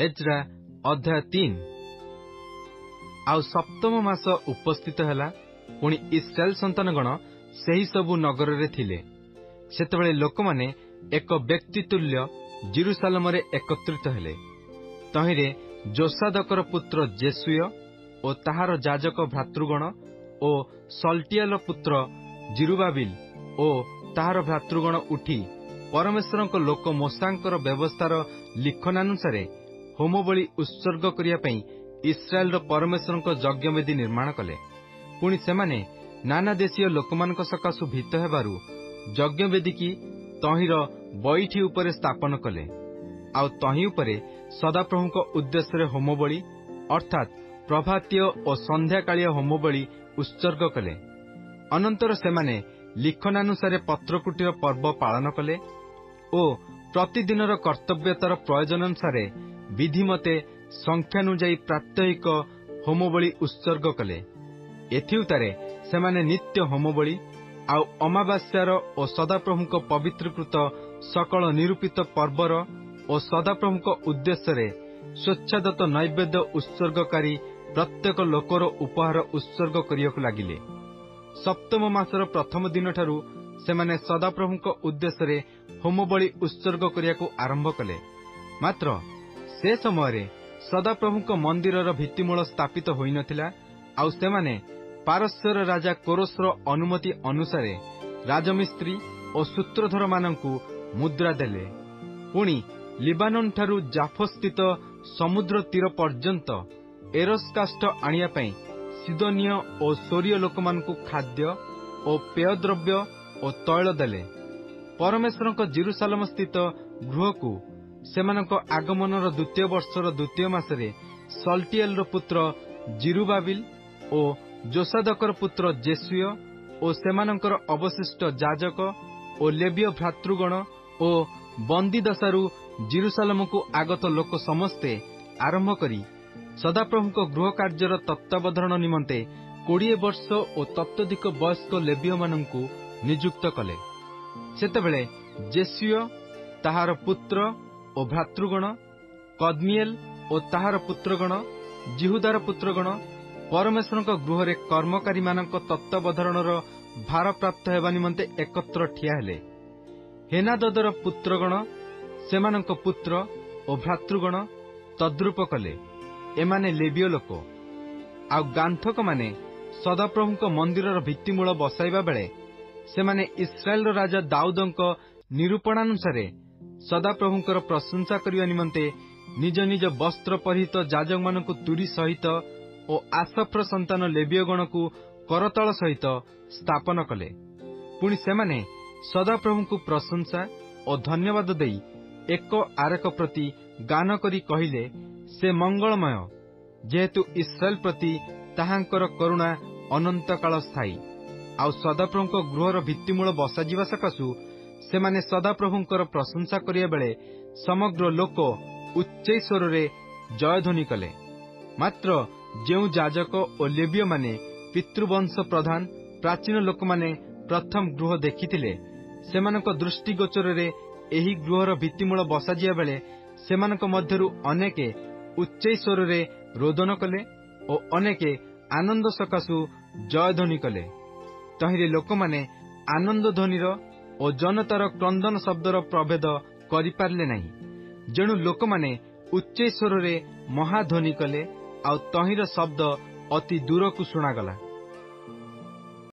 Ezra अध्याय 3। आउ सप्तम मास उपस्थित हैला। पुणी इस्राएल संतानगण सेही सबु नगर रे थिले। सेतबेले लोकमाने एक व्यक्ति तुल्य जेरुसालेम रे एकत्रित हेले। तहिरे जोसादकर पुत्र जेसुय ओ ताहार याजक भ्रातृगण ओ सल्टियाल पुत्र जिरुबाबिल ओ ताहार भ्रातृगण उठी परमेश्वरक लोक मोसांकर व्यवस्थार लिखनानुसारे होमबळी उत्सर्ग करिया पई इस्राएल परमेश्वरक यज्ञवेदी निर्माण कले। पुणी सेमाने नाना देशीय लोकमानक सकाशु भीत हेबारु यज्ञवेदी की तहिर बैठी उपरे स्थापन कले। आउ तहि उपरे सदाप्रभुक उद्देश्य होमबळी अर्थात प्रभातीय और संध्याकालीय होमबळी उत्सर्ग कले। अनंतर सेमाने लिखनानुसारे पत्रकुटीर पर्व पालन कले ओ प्रतिदिनर कर्तव्यतार प्रयोजन अनुसारे विधिमते संख्यानुजाई प्रात्यहिक होमबळी उत्सर्ग कले। एथिउतारे सेमाने नित्य होमबळी आउ अमावास्यार और सदाप्रभुक पवित्रकृत सकल निरूपित पर्वर और सदाप्रभुक उद्देश्य स्वेच्छादत्त नैवेद्य उत्सर्गकारी प्रत्येक लोकर उपहार उत्सर्ग करियाकु लागिले। सप्तम मासर प्रथम दिन ठारू सेमाने सदाप्रभुक उद्देश्य होमबळी उत्सर्ग करियाकु आरंभ कले। मात्र से समय सदाप्रभुक मंदिरर भित्तिमूल स्थापित होई नथिला। आउ सेमाने पारस्यर राजा कोरोसर अनुमति अनुसारे राजमिस्त्री और सूत्रधर मानंकु मुद्रा देले। पुणी लिबानन ठारू जाफो स्थित समुद्र तीर पर्यंत एरोस काष्ठ आनिया पई सिदोनिय और सोरिय लोकमानकु खाद्य और पेयद्रव्य और तैल देले। परमेश्वरक जेरुसालेम स्थित गृहकु सेमानक आगमनर द्वितीय वर्षर द्वितीय मासरे सल्टिएल पुत्र जिरुबाबिल और जोसादकर पुत्र जेसुय और सेमानकर अवशिष्ट याजक और लेवीय भ्रातृगण और बंदी दशारू जेरुसालेमकु आगत लोक समस्ते आरंभ करी सदाप्रभुक गृह कार्यर तत्वावधान निमंते 20 वर्ष और तत्वधिक वयस्क लेवीय मानंकु नियुक्त कले। सेतेबेले जेसुय ताहार पुत्र और भ्रातृगण कदमिएल और ताहार पुत्रगण जिहुदार पुत्रगण परमेश्वरक गृह रे कर्मकारी मानक तत्वावधानर भार प्राप्त हेबा निमंते एकत्र ठिया हेले। हेनाददर पुत्रगण सेमानक पुत्र और भ्रातृगण तद्रूप कले। एमाने लेवीय लोक आउ गांथक माने सदाप्रभुक मंदिरर भित्तिमूल बसाइबा बेले सेमाने इस्राएल राजा दाऊदक निरूपणानुसारे सदाप्रभुकर प्रशंसा करिया निमंते निज निज वस्त्र परिहित याजक मानकु तुरी सहित और आसफ्र संतान लेवीयगण को करतल सहित स्थापन कले। पुणी सेमाने सदाप्रभुको प्रशंसा और धन्यवाद देई एक आरेक प्रति गान करी कहिले से मंगलमय जेहेतु इस्राएल प्रति ताहांकर करुणा अनंत काल स्थायी। आउ सदाप्रभुक गृहर भित्तिमूल बसाजिबा सकाशु सेमाने सदाप्रभुकर प्रशंसा करिया बेले समग्र लोक उच्च स्वर रे जयध्वनि कले। मात्र जेउ याजक और लेवीय माने पितृवंश प्रधान प्राचीन लोक माने प्रथम गृह देखिथिले सेमानक दृष्टिगोचर रे एही गृहर भित्तिमूल बसाजिया बेले सेमानक मध्यरु अनेके उच्च स्वर रे रोदन कले और अनेके आनंद सकाशु जयध्वनि कले। तहिरे लोकमाने आनंद ध्वनिर और जनतार क्रंदन शब्दर प्रभेद करि पारले नाही। जेणु लोकमाने उच्च स्वर रे महाध्वनि कले आउ तहिर शब्द अति दूर को सुनागला।